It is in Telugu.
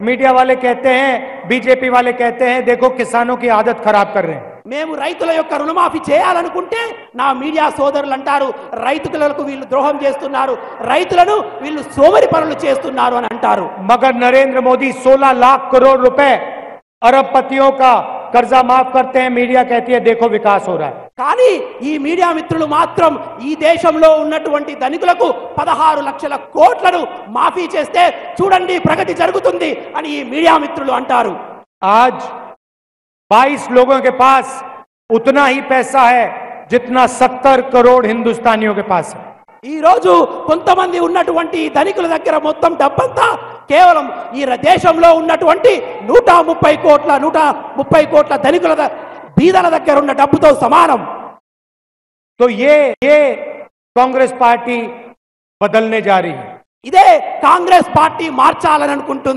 मीडिया वाले कहते हैं, बीजेपी वाले कहते हैं, देखो किसानों की आदत खराब कर रहे हैं। మేము రైతుల యొక్క రుణమాఫీ చేయాలనుకుంటే నా మీడియా సోదరులు అంటారు రైతులకు వీళ్ళు ద్రోహం చేస్తున్నారు, రైతులను వీళ్ళు సోమరి పనులు చేస్తున్నారు అని అంటారు। मगर नरेंद्र मोदी 16 लाख करोड़ रुपए अरबपतियों का कर्जा माफ करते हैं, मीडिया कहती है देखो विकास हो रहा है। కానీ ఈ మీడియా మిత్రులు మాత్రం ఈ దేశంలో ఉన్నటువంటి ధనికులకు 16 లక్షల కోట్లను మాఫీ చేస్తే చూడండి ప్రగతి జరుగుతుంది అని ఈ మీడియా మిత్రులు అంటారు। आज 22 लोगों के पास उतना ही पैसा है जितना 70 करोड़ हिंदुस्तानियों के पास है। ఈ రోజు కొంతమంది ఉన్నటువంటి ధనికుల దగ్గర మొత్తం డబ్బంతా కేవలం ఈ దేశంలో ఉన్నటువంటి 130 కోట్ల ధనికుల బీదల దగ్గర ఉన్న డబ్బుతో సమానం। तो ये कांग्रेस पार्टी बदलने जा रही है। ఇదే కాంగ్రెస్ పార్టీ మార్చాలని అనుకుంటుంది।